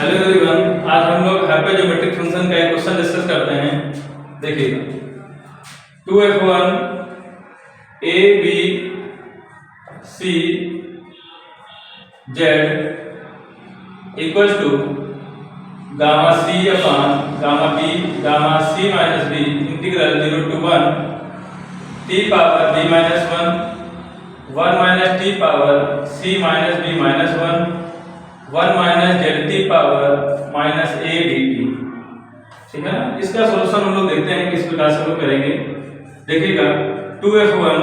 Hello everyone, आज हम लोग हाइपरज्योमेट्रिक फंक्शन का एक क्वेश्चन डिस्कस करते हैं। देखिएगा 2f1 a b c z equal to gamma c upon gamma b gamma c minus b integral 0 to 1 t power b minus 1 minus t power c minus b minus 1 minus ZT power minus a dt। ठीक है ना। इसका solution हम लोग देखते हैं किस प्रकार से हम लोग करेंगे। देखिएगा 2f1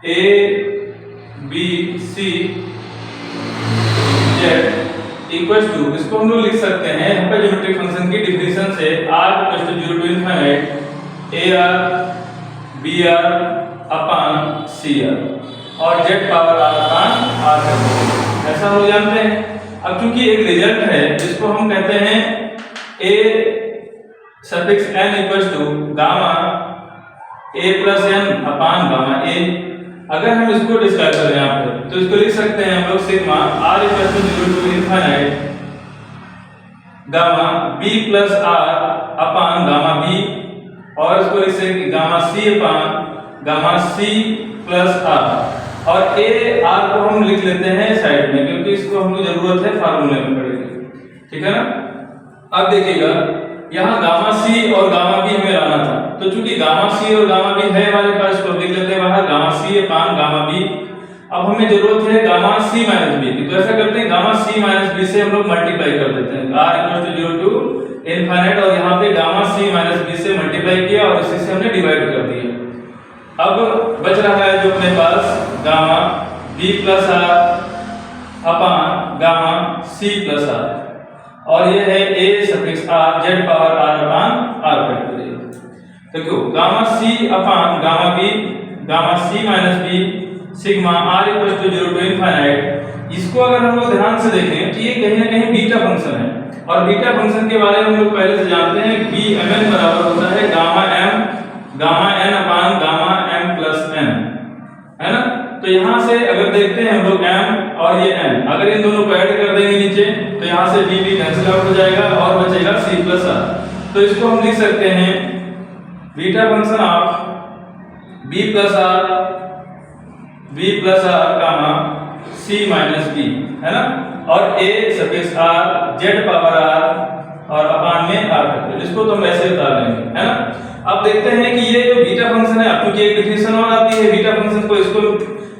a b c z equal to, इसको हम लोग लिख सकते हैं हाइपरज्योमेट्रिक फंक्शन की डेफिनेशन से r equal to 0 to infinite ar br upon cr और z power r upon r। ऐसा हम लोग जानते हैं। अब चूंकि एक रिजल्ट है जिसको हम कहते हैं a suffix n equal to gamma a plus n upon gamma a। अगर हम इसको डिस्क्राइब करें यहाँ पे तो इसको लिख सकते हैं हम लोग sigma r equal to 0 to infinite gamma b plus r upon gamma b और इसको लिख सकते हैं gamma c upon gamma c plus r और a r को हम लिख लेते हैं साइड में क्योंकि इसको हमको जरूरत है फार्मूले में पड़ेगी। ठीक है ना। अब देखिएगा यहाँ गामा c और गामा b हमें लाना था, तो चूंकि गामा c और गामा b है हमारे पास, इसको लिख लेते हैं बाहर gamma c upon gamma b। अब हमें जरूरत है गामा c माइनस b की, तो ऐसा करते हैं गामा c माइनस b से हम लोग मल्टीप्लाई कर देते हैं r equal to 0 to infinite और यहाँ पे गामा c माइनस b से मल्टीप्लाई किया और इसी से हमने डिवाइड कर दिया। अब बच रहा है जो अपने पास gamma b plus r upon gamma c plus r और ये है a suffix r z power r upon r factorial. देखो gamma c upon gamma b gamma c minus b sigma r equal to 0 to infinite. इसको अगर हम लोग ध्यान से देखें तो ये कहीं ना कहीं बीटा फंक्शन है और बीटा फंक्शन के बारे में हम लोग पहले से जानते हैं b mn बराबर होता है gamma m gamma n upon gamma m plus n, है ना। तो यहाँ से अगर देखते हैं हम लोग m और ये n, अगर इन दोनों को ऐड कर देंगे नीचे तो यहाँ से b भी कैंसिल आउट हो जाएगा और बचेगा c प्लस r। तो इसको हम लिख सकते हैं beta function of b plus r gamma c minus b, है ना, और a suffix r z power r और अपान में r फैक्टोरियल। इसको तो हम ऐसे उतार लेंगे, है ना। अब देखते हैं कि ये जो बीटा फंक्शन है, क्योंकि एक डेफिनेशन और आती है बीटा फंक्शन को, इसको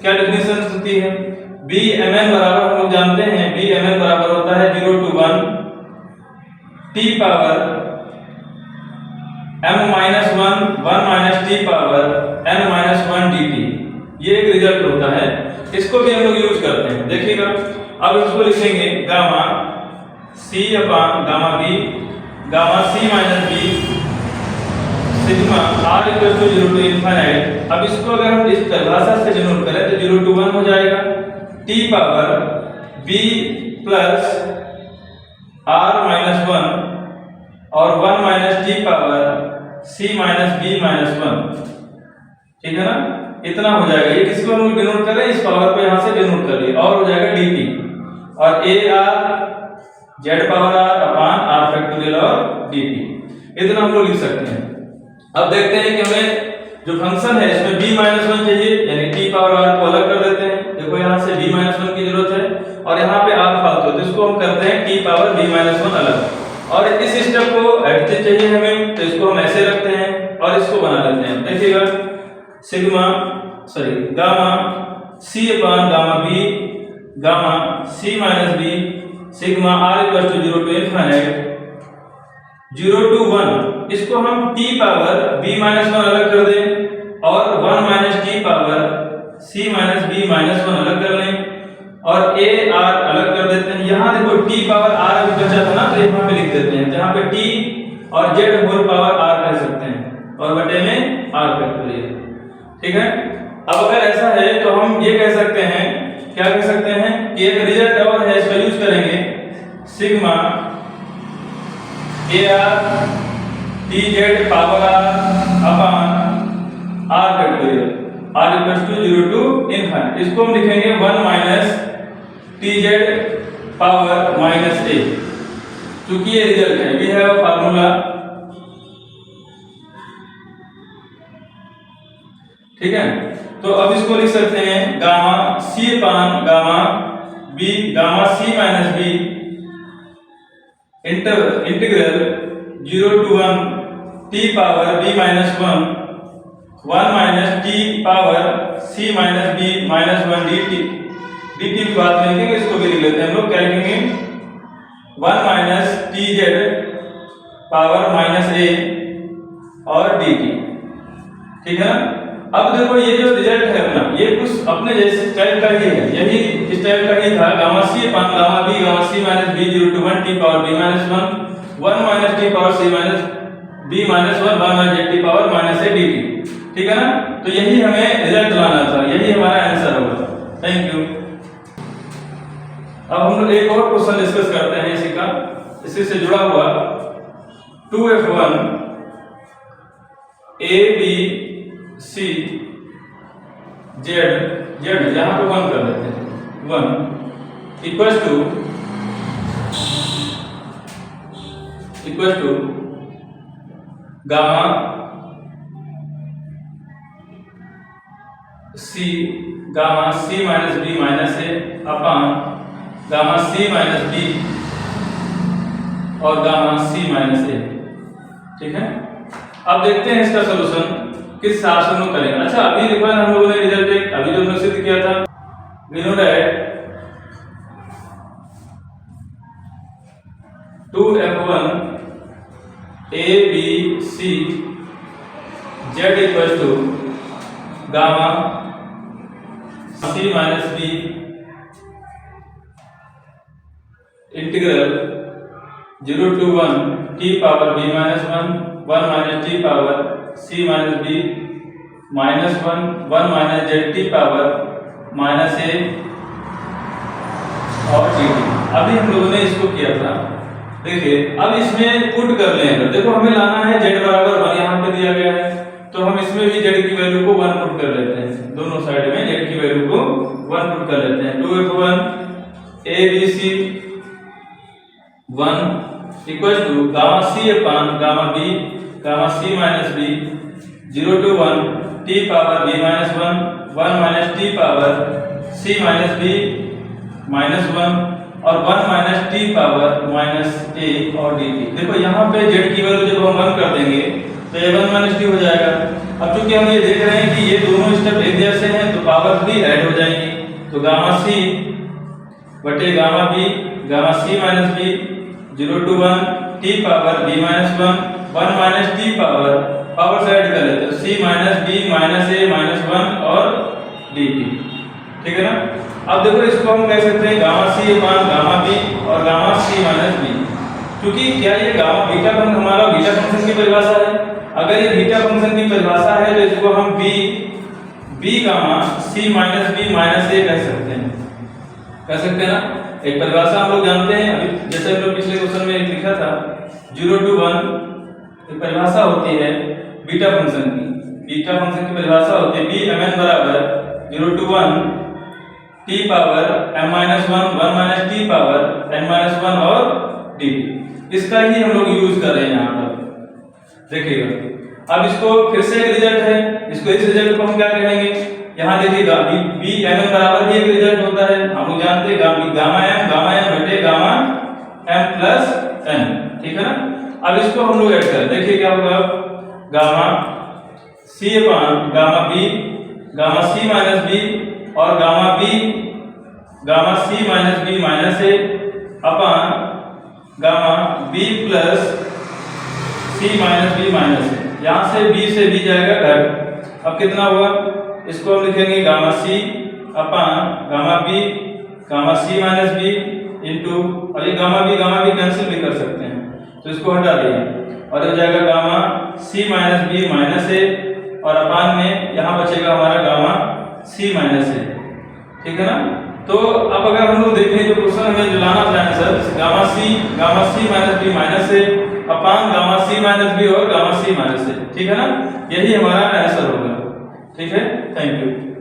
क्या डेफिनेशन होती है b mn बराबर हम लोग जानते हैं b mn बराबर होता है 0 to 1 t power m minus 1 minus t power n minus 1 dt। ये एक रिजल्ट होता है, इसको भी हम लोग यूज करते हैं। देखिएगा अब इसको लिखेंगे gamma c upon gamma b gamma c minus b sigma r equal to 0 to infinite. अब इसको अगर हम इस परिभाषा से डिनोट करें तो 0 टू 1 हो जाएगा t power b plus r minus 1 और 1 minus t power c minus b minus 1। ठीक है ना, इतना हो जाएगा। ये किसको हम डिनोट कर रहे हैं, इस पावर को यहाँ से डिनोट कर लिए और हो जाएगा dt और ar z power r upon r factorial और dt। इतना हम लोग लिख सकते हैं। अब देखते हैं कि हमें जो फंक्शन है इसमें b माइनस 1 चाहिए, यानी t पावर r को अलग कर देते हैं। देखो यहाँ से b माइनस 1 की जरूरत है और यहाँ पे r फालतू है, तो इसको हम करते हैं t पावर b माइनस 1 अलग। और इस स्टेप को ऐसे चाहिए हमें, तो इसको हम ऐसे रखते हैं और इसको बना लेते हैं। देखिएगा gamma c upon gamma b gamma c minus b sigma r equal to 0 to infinite 0 to 1। इसको हम t पावर b माइनस 1 अलग कर दें और 1 minus t power c minus b minus 1 अलग कर लें और a r अलग कर देते हैं। यहाँ देखो t पावर r अभी बचा था ना, तो यहाँ पे लिख देते हैं, तो यहाँ पे t और z होल पावर r कह सकते हैं और बटे में r फैक्टोरियल। ठीक है। अब अगर ऐसा है तो हम ये कह सकते हैं, क्या कह सकते हैं कि एक रिजल्ट और है, इसका यूज करेंगे sigma ar dz power r upon r factorial r equal to 0 to infinite. इसको हम लिखेंगे 1 minus tz power minus a। क्योंकि ये रिजल्ट है, वी हैव अ फार्मूला, ठीक है। तो अब इसको लिख सकते हैं gamma C upon gamma B, gamma C minus B integral 0 to 1 t power b minus 1 minus t power c minus b minus 1 dt की बात नहीं लिखेंगे, इसको भी लिख लेते हैं हम लोग, क्या लिखेंगे 1 minus T Z power minus a और dt, ठीक है ना। अब देखो ये जो रिजल्ट है अपना, ये कुछ अपने जैसे टाइप का ही है, यही इस टाइप का ही था, gamma C upon gamma B, gamma C minus B 0 to 1 t power b minus 1 minus t power c minus b minus 1 minus t power minus a dt, ठीक है ना। तो यही हमें रिजल्ट लाना था, यही हमारा आंसर होगा। Thank you. अब हम लोग एक और क्वेश्चन डिस्कस करते हैं इसी का, इसी से जुड़ा हुआ 2f1 a b c z यहाँ पे 1 कर देते हैं, 1 equal to gamma C minus B minus A upon gamma C minus B और गामा सी माइनस ए, ठीक है। अब देखते हैं इसका सॉल्यूशन किस हिसाब से हम लोग करेंगे। अच्छा, अभी देखो हम लोगों ने रिजल्ट एक अभी जो हमने सिद्ध किया था, we know that 2f1 a b c z equal to gamma c minus b integral 0 to 1 t power b minus 1 minus t power c minus b minus 1 minus z t power minus a और dt। अभी हम लोगों ने इसको किया था, देखिए अब इसमें पुट कर लें, देखो हमें लाना है z बराबर 1, यहाँ पे दिया गया है, तो हम इसमें भी z की वैल्यू को 1 पुट कर लेते हैं, दोनों साइड में z की वैल्यू को 1 पुट कर लेते हैं। 2f1 a b c 1 equal to gamma C upon gamma B gamma C minus B 0 to 1 t power b minus 1 minus t power c minus b minus 1 और 1 minus t power minus a और dt। देखो यहाँ पे z की value जब हम 1 कर देंगे तो ये 1 माइनस t हो जाएगा। अब चूंकि हम ये देख रहे हैं कि ये दोनों स्टेप एक जैसे हैं तो पावर भी ऐड हो जाएंगी, तो गामा c बटे gamma b gamma c minus b 0 to 1 t power b minus 1 minus t power से ऐड कर लेते हैं, c minus b minus a minus 1 और dt, ठीक है ना। अब देखो इसको हम कह सकते हैं gamma c upon gamma b और गामा c माइनस b, क्योंकि क्या ये गामा बीटा फंक्शन हमारा बीटा फंक्शन की परिभाषा है। अगर ये बीटा फंक्शन की परिभाषा है तो इसको हम b gamma c minus b minus a कह सकते हैं ना। एक परिभाषा हम लोग जानते हैं, अभी जैसे हम लोग पिछले क्वेश्चन में लिखा था 0 to 1 एक परिभाषा होती है बीटा फंक्शन की, बीटा फंक्शन की परिभाषा होती है b mn बराबर 0 to 1 t power m minus 1 minus t power n minus 1 और dt। इसका ही हम लोग यूज कर रहे हैं यहाँ पर, देखिएगा। अब इसको फिर से एक रिजल्ट है, इसको इस रिजल्ट को हम क्या कहेंगे, यहाँ देखिएगा b mn बराबर भी एक रिजल्ट होता है, हम लोग जानते हैं गामा m बटे गामा m प्लस n, ठीक है ना। अब इसको हम लोग ऐड करें, देखिए क्या होगा, gamma c upon gamma b gamma c minus b और gamma c minus b minus a upon gamma b plus c minus b minus a। यहाँ से b से b जाएगा घट, अब कितना हुआ, इसको हम लिखेंगे gamma c upon gamma b gamma c minus b into, अब ये गामा b कैंसिल भी कर सकते हैं तो इसको हटा दिए और हो जाएगा gamma c minus b minus a और अपान में यहाँ बचेगा हमारा गामा c माइनस a, ठीक है ना। तो अब अगर हम लोग देखें जो क्वेश्चन हमें जो लाना था answer gamma c minus b minus a upon gamma c minus b और गामा c माइनस a, ठीक है ना। यही हमारा आंसर होगा, ठीक है। Thank you.